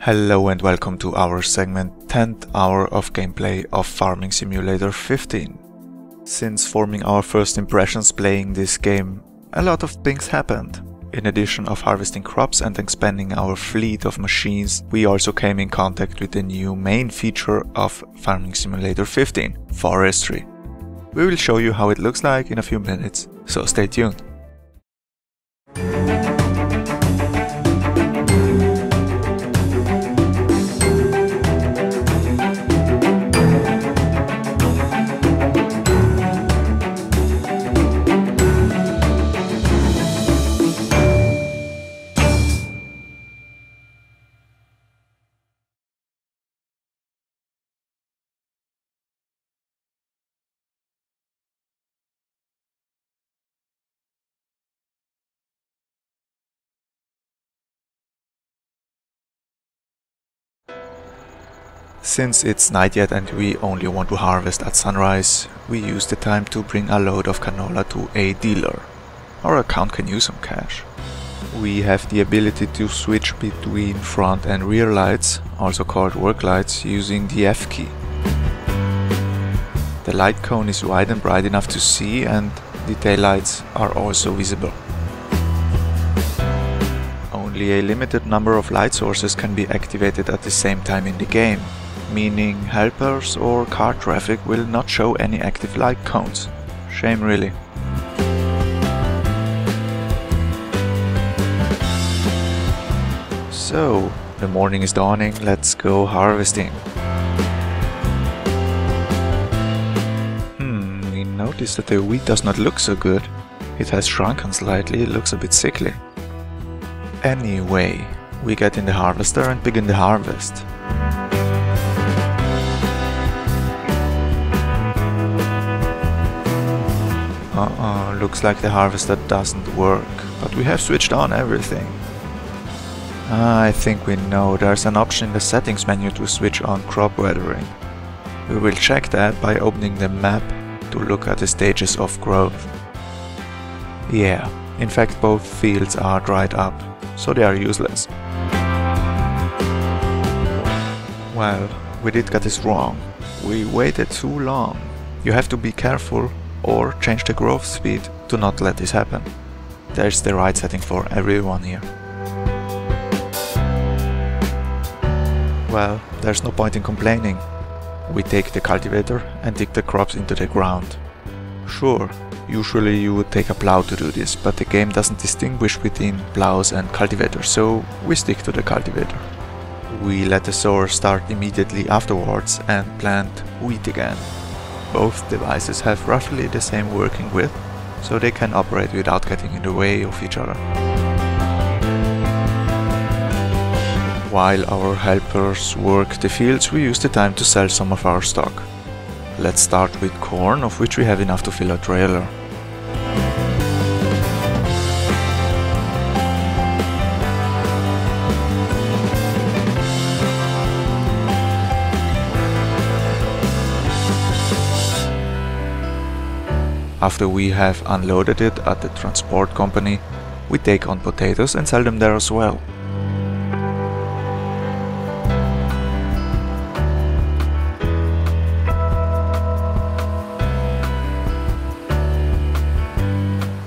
Hello and welcome to our segment 10th hour of gameplay of Farming Simulator 15. Since forming our first impressions playing this game, a lot of things happened. In addition of harvesting crops and expanding our fleet of machines, we also came in contact with the new main feature of Farming Simulator 15, Forestry. We will show you how it looks like in a few minutes, so stay tuned. Since it's night yet and we only want to harvest at sunrise, we use the time to bring a load of canola to a dealer. Our account can use some cash. We have the ability to switch between front and rear lights, also called work lights, using the F key. The light cone is wide and bright enough to see, and the taillights are also visible. Only a limited number of light sources can be activated at the same time in the game, meaning helpers or car traffic will not show any active light cones. Shame really. So, the morning is dawning, let's go harvesting. We noticed that the wheat does not look so good. It has shrunken slightly, it looks a bit sickly. Anyway, we get in the harvester and begin the harvest. Looks like the harvester doesn't work, but we have switched on everything. I think we know there's an option in the settings menu to switch on crop weathering. We will check that by opening the map to look at the stages of growth. Yeah, in fact both fields are dried up, so they are useless. Well, we did get this wrong. We waited too long. You have to be careful or change the growth speed to not let this happen. There's the right setting for everyone here. Well, there's no point in complaining. We take the cultivator and dig the crops into the ground. Sure, usually you would take a plow to do this, but the game doesn't distinguish between plows and cultivators, so we stick to the cultivator. We let the sower start immediately afterwards and plant wheat again. Both devices have roughly the same working width, so they can operate without getting in the way of each other. While our helpers work the fields, we use the time to sell some of our stock. Let's start with corn, of which we have enough to fill a trailer. After we have unloaded it at the transport company, we take on potatoes and sell them there as well.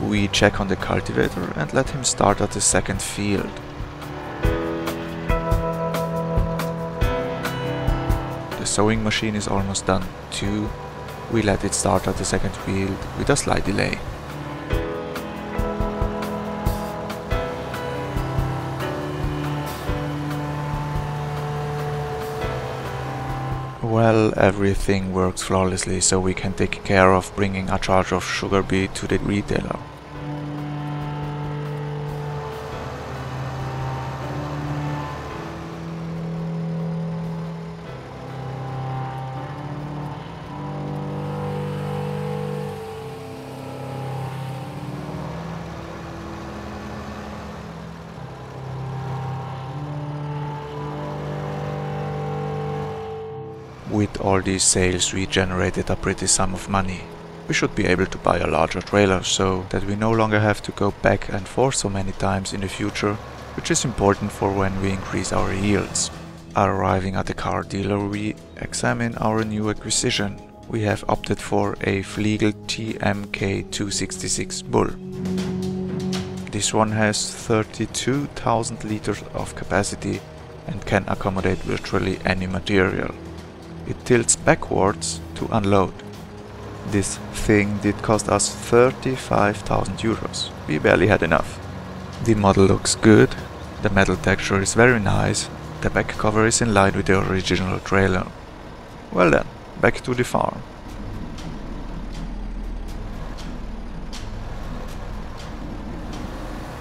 We check on the cultivator and let him start at the second field. The sowing machine is almost done too. We let it start at the second field with a slight delay. Well, everything works flawlessly, so we can take care of bringing a charge of sugar beet to the retailer. With all these sales we generated a pretty sum of money. We should be able to buy a larger trailer so that we no longer have to go back and forth so many times in the future, which is important for when we increase our yields. Arriving at the car dealer, we examine our new acquisition. We have opted for a Flegel TMK 266 Bull. This one has 32,000 liters of capacity and can accommodate virtually any material. It tilts backwards to unload. This thing did cost us 35,000 euros. We barely had enough. The model looks good, the metal texture is very nice, the back cover is in line with the original trailer. Well then, back to the farm.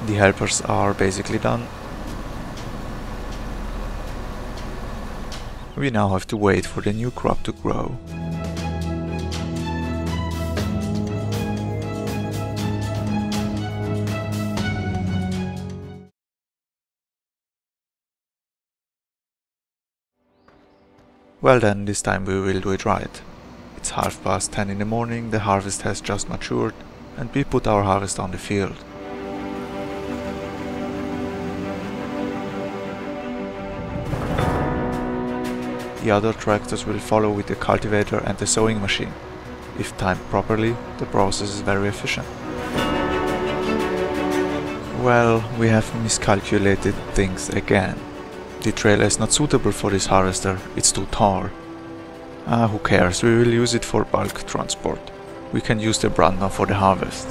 The helpers are basically done. We now have to wait for the new crop to grow. Well then, this time we will do it right. It's 10:30 in the morning, the harvest has just matured, and we put our harvest on the field. The other tractors will follow with the cultivator and the sowing machine. If timed properly, the process is very efficient. Well, we have miscalculated things again. The trailer is not suitable for this harvester, it's too tall. Who cares, we will use it for bulk transport. We can use the Brandner for the harvest.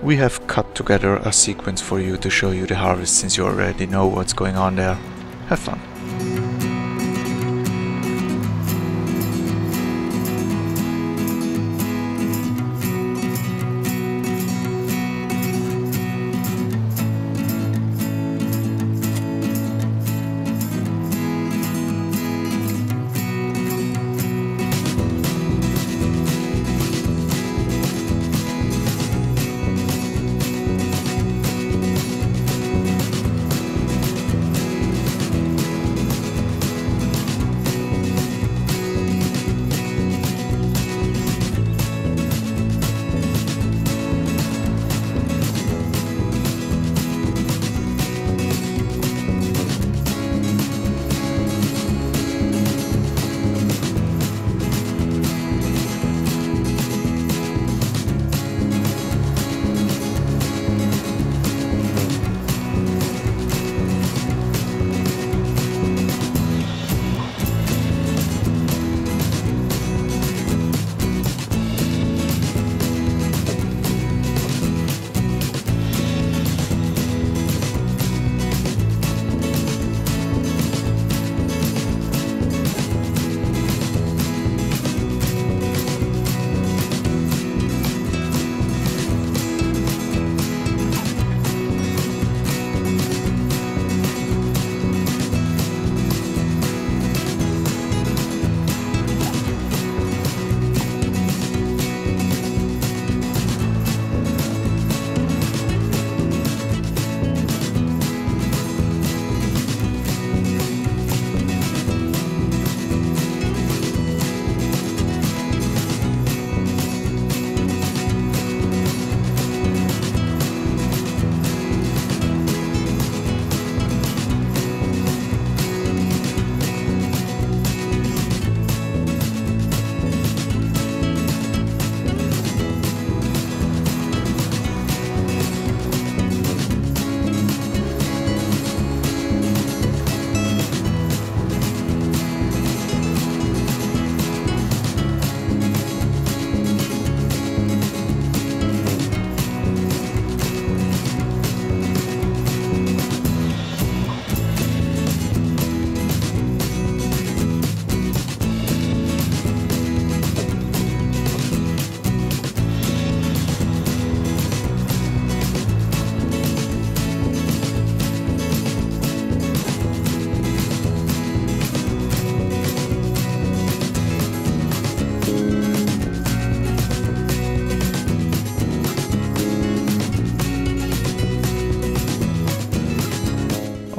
We have cut together a sequence for you to show you the harvest since you already know what's going on there. Have fun!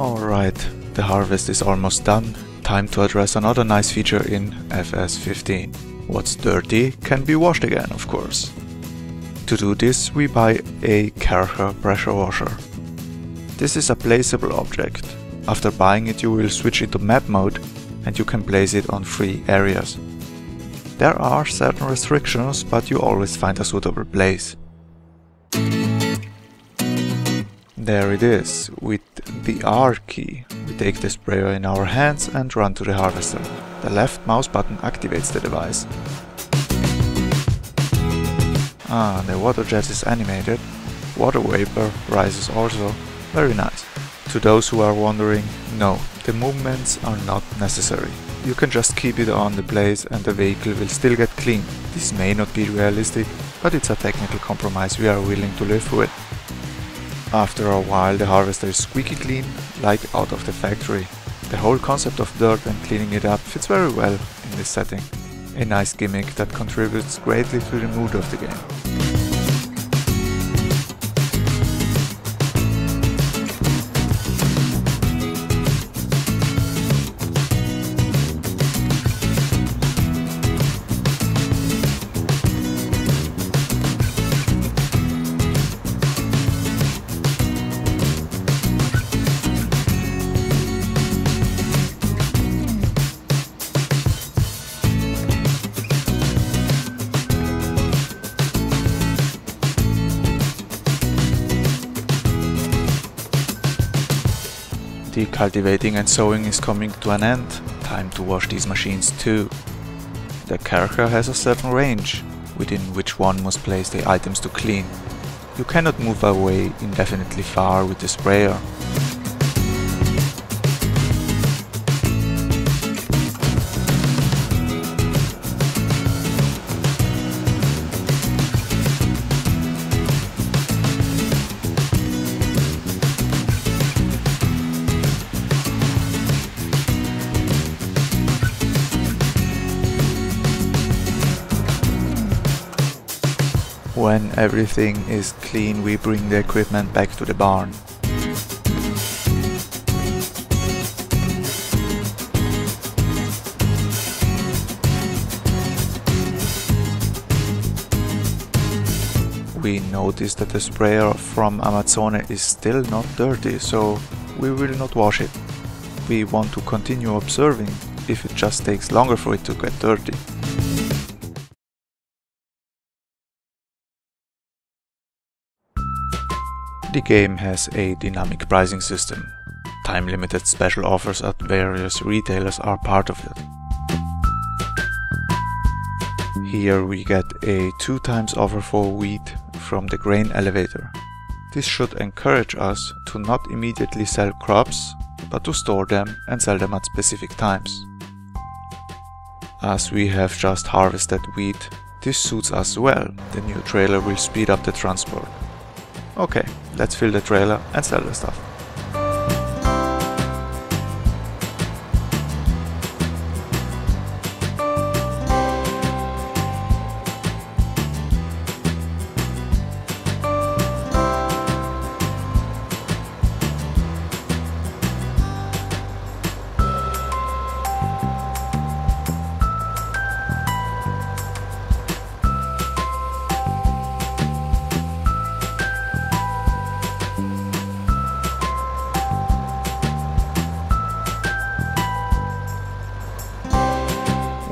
Alright, the harvest is almost done. Time to address another nice feature in FS15. What's dirty can be washed again, of course. To do this, we buy a Karcher pressure washer. This is a placeable object. After buying it, you will switch into map mode and you can place it on free areas. There are certain restrictions, but you always find a suitable place. There it is. With the R key, we take the sprayer in our hands and run to the harvester. The left mouse button activates the device. The water jet is animated. Water vapor rises also. Very nice. To those who are wondering, no, the movements are not necessary. You can just keep it on the place and the vehicle will still get clean. This may not be realistic, but it's a technical compromise we are willing to live with. After a while the harvester is squeaky clean, like out of the factory. The whole concept of dirt and cleaning it up fits very well in this setting. A nice gimmick that contributes greatly to the mood of the game. The cultivating and sowing is coming to an end. Time to wash these machines too. The character has a certain range, within which one must place the items to clean. You cannot move away indefinitely far with the sprayer. When everything is clean, we bring the equipment back to the barn. We notice that the sprayer from Amazone is still not dirty, so we will not wash it. We want to continue observing if it just takes longer for it to get dirty. The game has a dynamic pricing system. Time-limited special offers at various retailers are part of it. Here we get a 2x offer for wheat from the grain elevator. This should encourage us to not immediately sell crops, but to store them and sell them at specific times. As we have just harvested wheat, this suits us well. The new trailer will speed up the transport. Okay, let's fill the trailer and sell the stuff.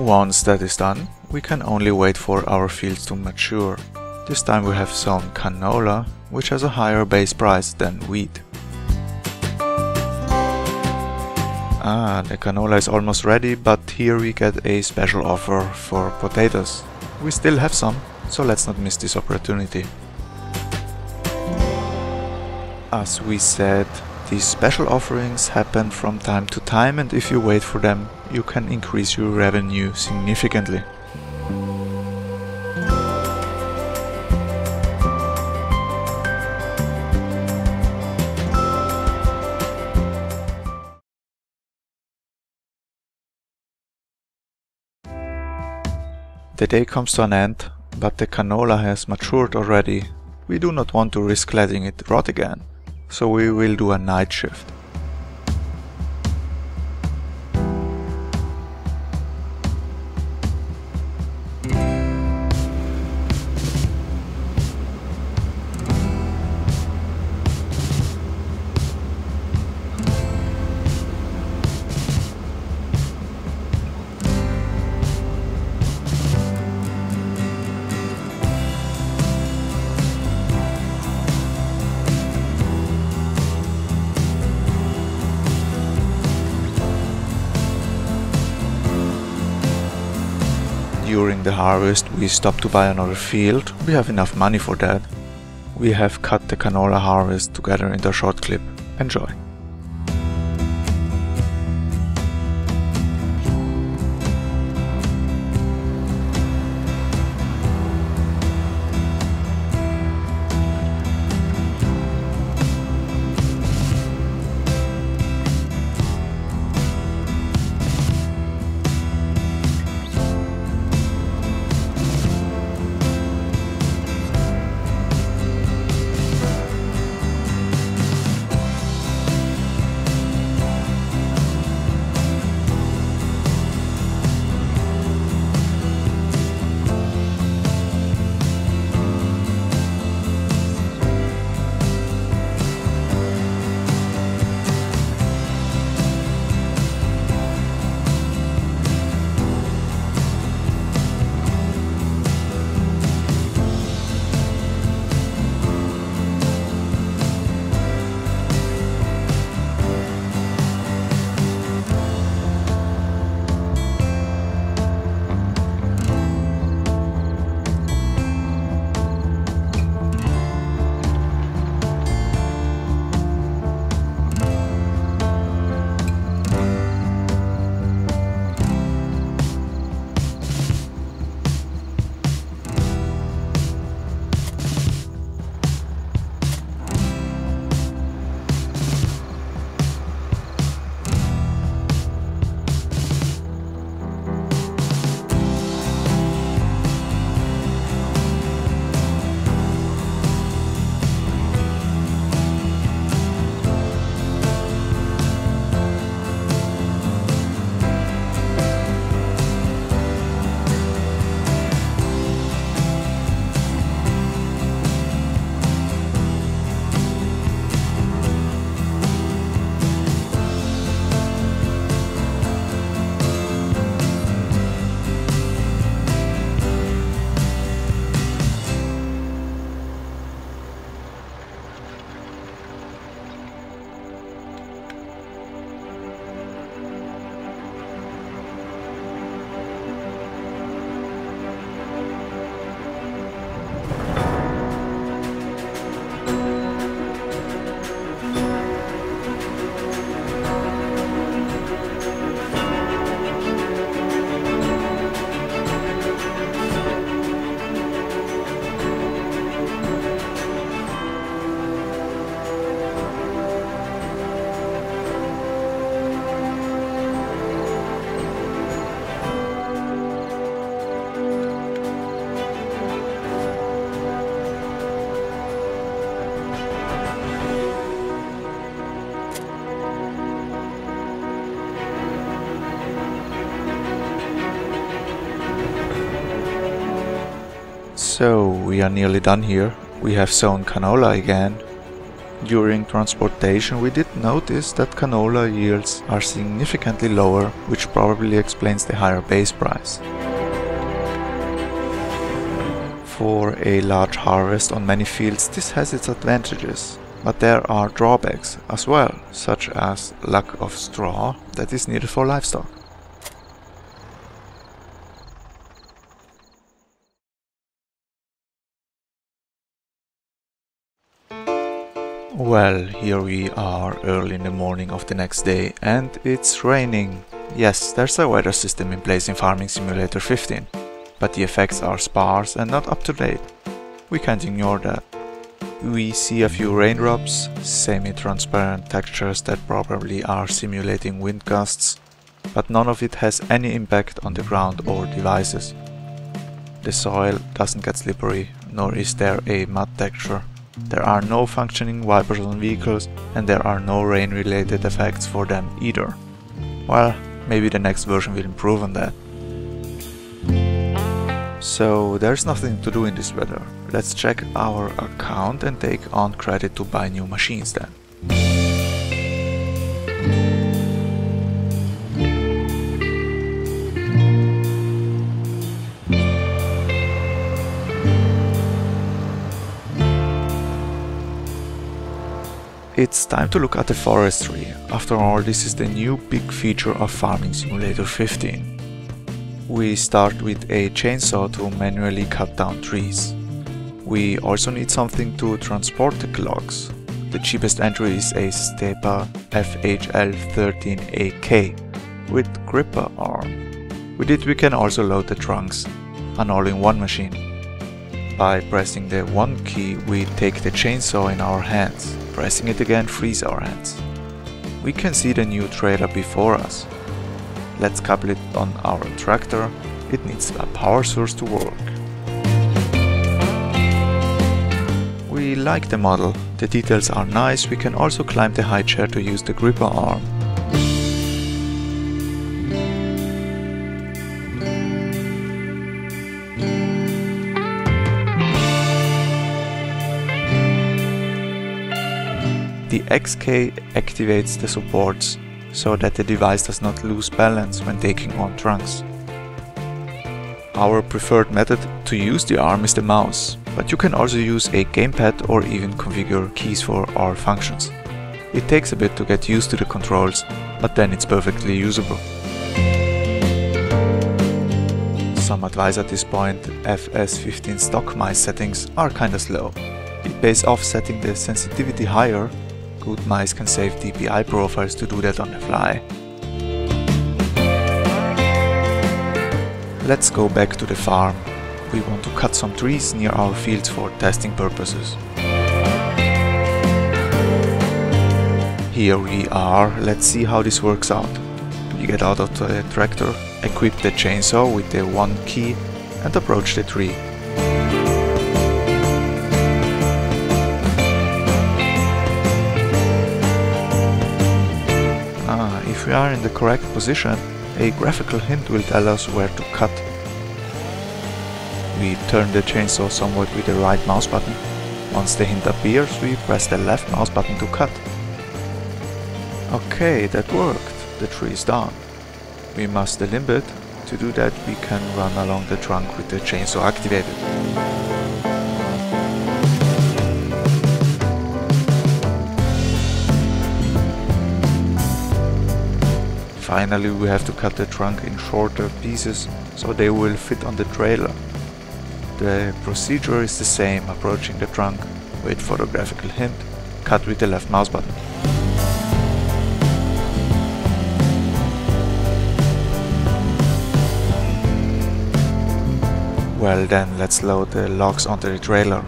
Once that is done, we can only wait for our fields to mature. This time we have sown canola, which has a higher base price than wheat. The canola is almost ready, but here we get a special offer for potatoes. We still have some, so let's not miss this opportunity. As we said, these special offerings happen from time to time, and if you wait for them, you can increase your revenue significantly. The day comes to an end, but the canola has matured already. We do not want to risk letting it rot again, so we will do a night shift. during the harvest we stop to buy another field. We have enough money for that. We have cut the canola harvest together in a short clip. Enjoy! So we are nearly done here. We have sown canola again. During transportation we did notice that canola yields are significantly lower, which probably explains the higher base price. For a large harvest on many fields this has its advantages, but there are drawbacks as well, such as lack of straw that is needed for livestock. Well, here we are early in the morning of the next day and it's raining. Yes, there's a weather system in place in Farming Simulator 15, but the effects are sparse and not up to date. We can't ignore that. We see a few raindrops, semi-transparent textures that probably are simulating wind gusts, but none of it has any impact on the ground or devices. The soil doesn't get slippery, nor is there a mud texture. There are no functioning wipers on vehicles and there are no rain-related effects for them either. Well, maybe the next version will improve on that. So there's nothing to do in this weather. Let's check our account and take on credit to buy new machines then. It's time to look at the Forestry. After all, this is the new big feature of Farming Simulator 15. We start with a chainsaw to manually cut down trees. We also need something to transport the logs. The cheapest entry is a Stepa FHL13AK with gripper arm. With it we can also load the trunks, an all-in-one machine. By pressing the 1 key we take the chainsaw in our hands. Pressing it again frees our hands. We can see the new trailer before us. Let's couple it on our tractor. It needs a power source to work. We like the model. The details are nice. We can also climb the high chair to use the gripper arm. The XK activates the supports so that the device does not lose balance when taking on trunks. Our preferred method to use the arm is the mouse, but you can also use a gamepad or even configure keys for all functions. It takes a bit to get used to the controls, but then it's perfectly usable. Some advice at this point: FS15 stock mice settings are kinda slow. It pays off setting the sensitivity higher. Good mice can save DPI profiles to do that on the fly. Let's go back to the farm. We want to cut some trees near our fields for testing purposes. Here we are. Let's see how this works out. We get out of the tractor, equip the chainsaw with the 1 key and approach the tree. If we are in the correct position, a graphical hint will tell us where to cut. We turn the chainsaw somewhat with the right mouse button. Once the hint appears, we press the left mouse button to cut. Okay, that worked. The tree is done. We must limb it. To do that, we can run along the trunk with the chainsaw activated. Finally, we have to cut the trunk in shorter pieces so they will fit on the trailer. The procedure is the same: approaching the trunk, wait for the graphical hint, cut with the left mouse button. Well then, let's load the logs onto the trailer.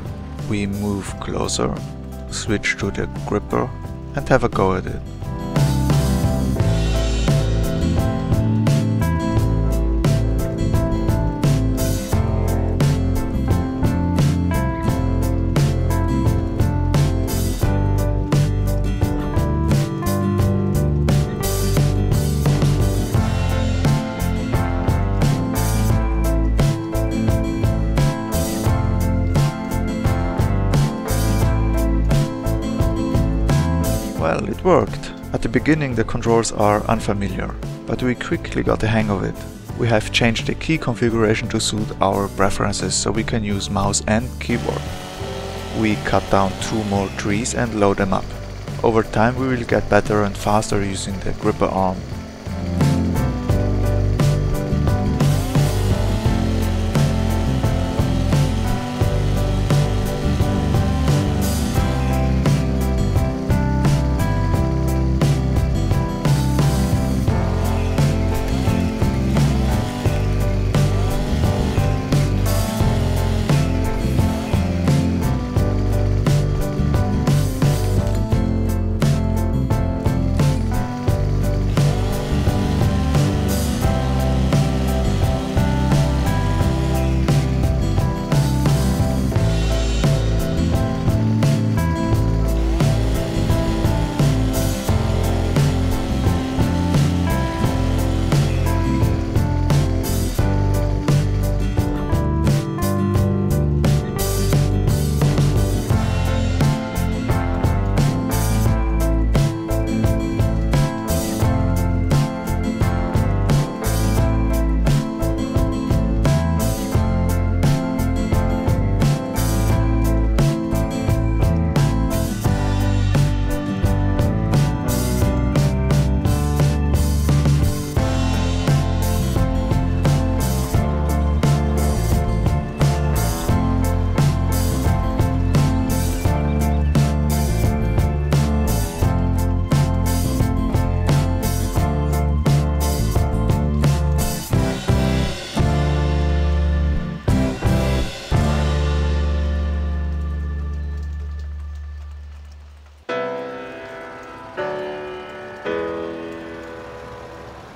We move closer, switch to the gripper and have a go at it. Well, it worked. At the beginning the controls are unfamiliar, but we quickly got the hang of it. We have changed the key configuration to suit our preferences so we can use mouse and keyboard. We cut down 2 more trees and load them up. Over time we will get better and faster using the gripper arm.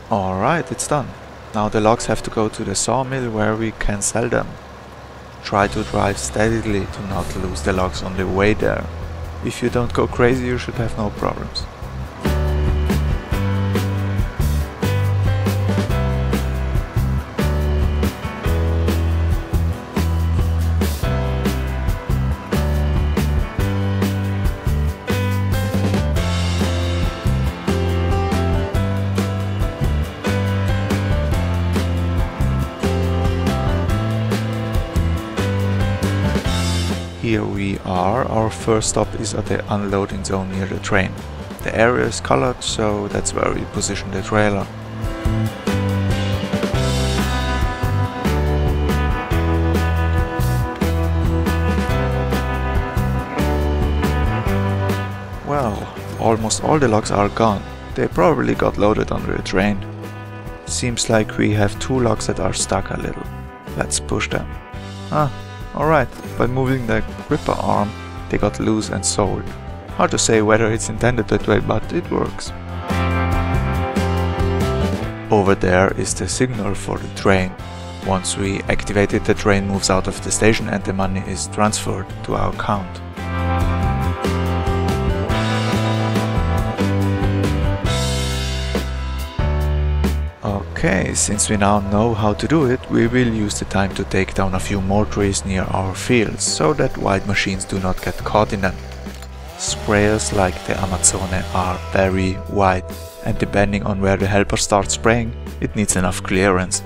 Alright, it's done. Now the logs have to go to the sawmill where we can sell them. Try to drive steadily to not lose the logs on the way there. If you don't go crazy, you should have no problems. Here we are, our first stop is at the unloading zone near the train. The area is colored, so that's where we position the trailer. Well, almost all the logs are gone. They probably got loaded under the train. Seems like we have 2 logs that are stuck a little. Let's push them. Alright, by moving the gripper arm, they got loose and sold. Hard to say whether it's intended that way, but it works. Over there is the signal for the train. Once we activate it, the train moves out of the station and the money is transferred to our account. Okay, since we now know how to do it, we will use the time to take down a few more trees near our fields, so that white machines do not get caught in them. Sprayers like the Amazone are very wide, and depending on where the helper starts spraying, it needs enough clearance.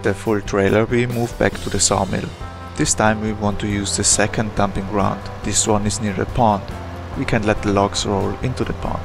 The full trailer, we move back to the sawmill. This time we want to use the second dumping ground. This one is near the pond. We can let the logs roll into the pond.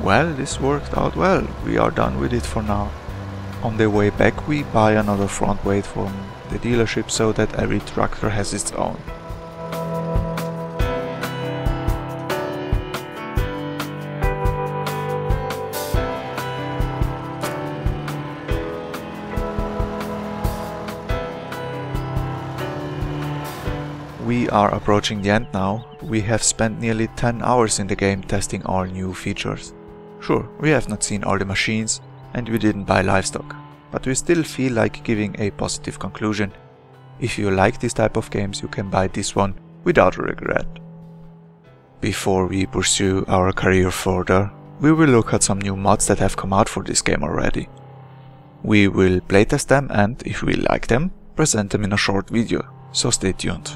Well, this worked out well. We are done with it for now. On the way back we buy another front weight from the dealership so that every tractor has its own. We are approaching the end now. We have spent nearly 10 hours in the game testing all new features. Sure, we have not seen all the machines, and we didn't buy livestock, but we still feel like giving a positive conclusion. If you like this type of games, you can buy this one without regret. Before we pursue our career further, we will look at some new mods that have come out for this game already. We will playtest them and, if we like them, present them in a short video, so stay tuned.